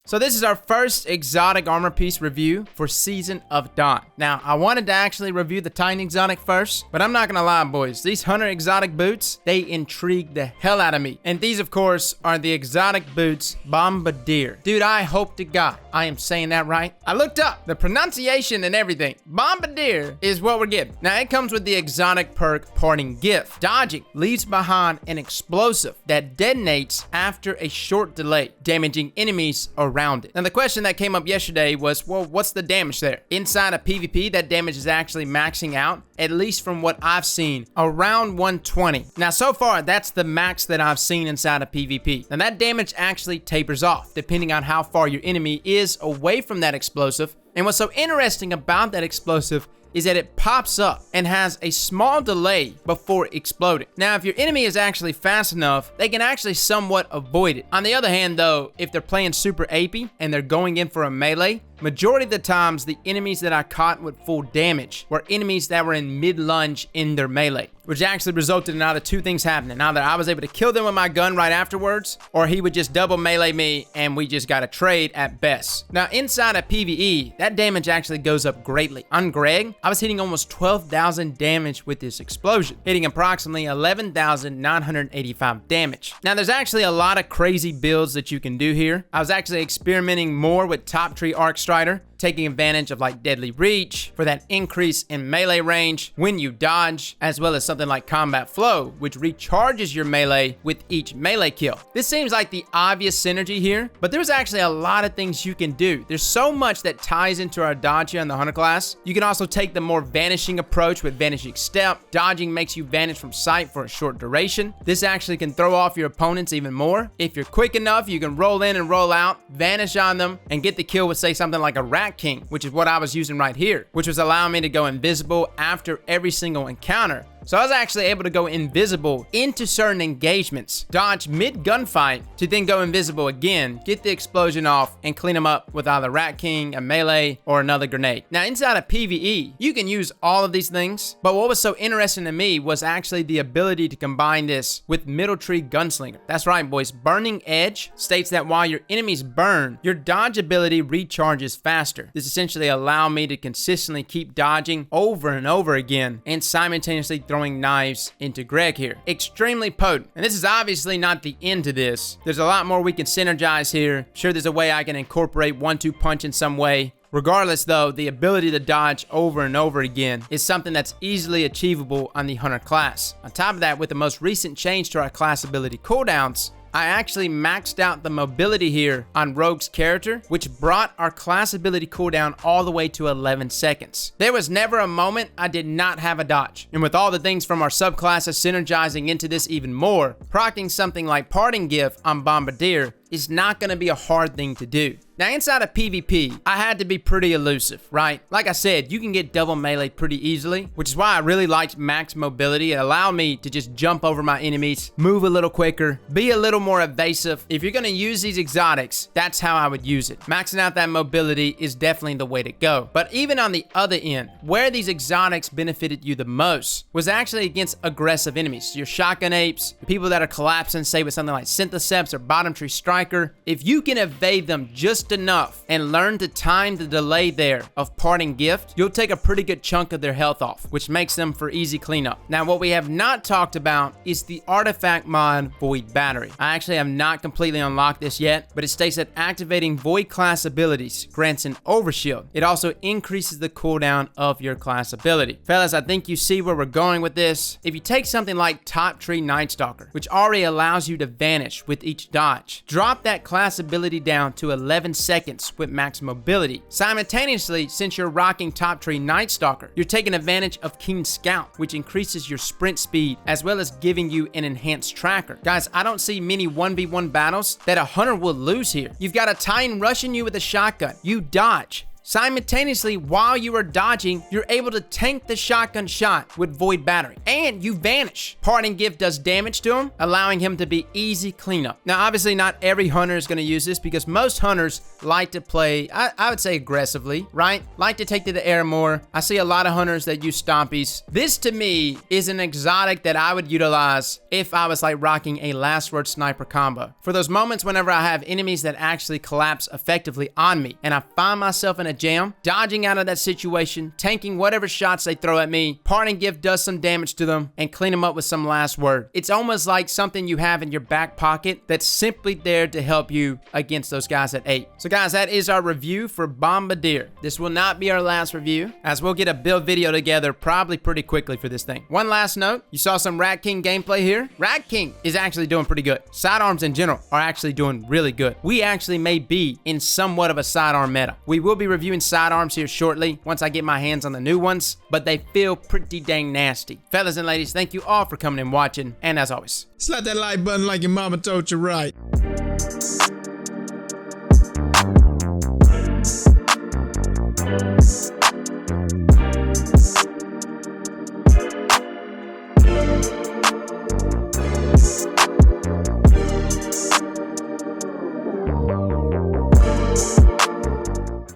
So this is our first exotic armor piece review for Season of Dawn. Now, I wanted to actually review the Titan exotic first, but I'm not gonna lie, boys. These Hunter exotic boots, they intrigue the hell out of me. And these, of course, are the exotic boots Bombardier. Dude, I hope to God I am saying that right. I looked up the pronunciation and everything. Bombardier is what we're getting. Now, it comes with the exotic perk Parting Gift. Dodging leaves behind an explosive that detonates after a short delay, damaging enemies around it. Now, the question that came up yesterday was, well, what's the damage there? Inside of PvP, that damage is actually maxing out, at least from what I've seen, around 120. Now, so far, that's the max that I've seen inside of PvP. Now, that damage actually tapers off, depending on how far your enemy is away from that explosive. And what's so interesting about that explosive is that it pops up and has a small delay before exploding. Now, if your enemy is actually fast enough, they can actually somewhat avoid it. On the other hand, though, if they're playing super AP and they're going in for a melee, majority of the times, the enemies that I caught with full damage were enemies that were in mid-lunge in their melee, which actually resulted in either two things happening. Either I was able to kill them with my gun right afterwards, or he would just double melee me and we just got a trade at best. Now, inside of PvE, that damage actually goes up greatly. On Greg, I was hitting almost 12,000 damage with this explosion, hitting approximately 11,985 damage. Now, there's actually a lot of crazy builds that you can do here. I was actually experimenting more with Top Tree Arc Strider, taking advantage of like Deadly Reach for that increase in melee range when you dodge, as well as something like Combat Flow, which recharges your melee with each melee kill. This seems like the obvious synergy here, but there's actually a lot of things you can do. There's so much that ties into our dodge here in the Hunter class. You can also take the more vanishing approach with Vanishing Step. Dodging makes you vanish from sight for a short duration. This actually can throw off your opponents even more. If you're quick enough, you can roll in and roll out, vanish on them, and get the kill with, say, something like a Rat King, which is what I was using right here, which was allowing me to go invisible after every single encounter. So I was actually able to go invisible into certain engagements, dodge mid-gunfight to then go invisible again, get the explosion off, and clean them up with either Rat King, a melee, or another grenade. Now, inside of PvE, you can use all of these things, but what was so interesting to me was actually the ability to combine this with Middle Tree Gunslinger. That's right, boys. Burning Edge states that while your enemies burn, your dodge ability recharges faster. This essentially allowed me to consistently keep dodging over and over again and simultaneously throwing knives into Greg here. Extremely potent. And this is obviously not the end to this. There's a lot more we can synergize here. Sure, there's a way I can incorporate 1-2 punch in some way. Regardless, though, the ability to dodge over and over again is something that's easily achievable on the Hunter class. On top of that, with the most recent change to our class ability cooldowns, I actually maxed out the mobility here on Rogue's character, which brought our class ability cooldown all the way to 11 seconds. There was never a moment I did not have a dodge. And with all the things from our subclasses synergizing into this even more, proccing something like Parting Gift on Bombardier is not going to be a hard thing to do. Now, inside of PvP, I had to be pretty elusive, right? Like I said, you can get double melee pretty easily, which is why I really liked max mobility. It allowed me to just jump over my enemies, move a little quicker, be a little more evasive. If you're going to use these exotics, that's how I would use it. Maxing out that mobility is definitely the way to go. But even on the other end, where these exotics benefited you the most was actually against aggressive enemies. Your shotgun apes, the people that are collapsing, say with something like Syntheseps or Bottom Tree Striker. If you can evade them just enough and learn to time the delay there of Parting Gift, you'll take a pretty good chunk of their health off, which makes them for easy cleanup. Now, what we have not talked about is the artifact mod Void Battery. I actually have not completely unlocked this yet, but it states that activating Void class abilities grants an overshield. It also increases the cooldown of your class ability. Fellas, I think you see where we're going with this. If you take something like Top Tree Night Stalker, which already allows you to vanish with each dodge, drop that class ability down to 11 seconds with max mobility. Simultaneously, since you're rocking Top Tree Night Stalker, you're taking advantage of Keen Scout, which increases your sprint speed as well as giving you an enhanced tracker. Guys, I don't see many 1v1 battles that a hunter will lose here. You've got a Titan rushing you with a shotgun. You dodge, Simultaneously, while you are dodging, you're able to tank the shotgun shot with Void Battery, and you vanish. Parting Gift does damage to him, allowing him to be easy cleanup. Now, obviously, not every hunter is going to use this because most hunters like to play, I would say aggressively, right? Like to take to the air more. I see a lot of hunters that use Stompies. This, to me, is an exotic that I would utilize if I was like rocking a last word sniper combo. For those moments whenever I have enemies that actually collapse effectively on me, and I find myself in a jam, dodging out of that situation, tanking whatever shots they throw at me, Parting Gift does some damage to them, and clean them up with some last word. It's almost like something you have in your back pocket that's simply there to help you against those guys at 8. So guys, that is our review for Bombardier. This will not be our last review, as we'll get a build video together probably pretty quickly for this thing. One last note, you saw some Rat King gameplay here. Rat King is actually doing pretty good. Sidearms in general are actually doing really good. We actually may be in somewhat of a sidearm meta. We will be reviewing sidearms here shortly once I get my hands on the new ones, but they feel pretty dang nasty. Fellas and ladies, thank you all for coming and watching, and as always, slap that like button like your mama told you right.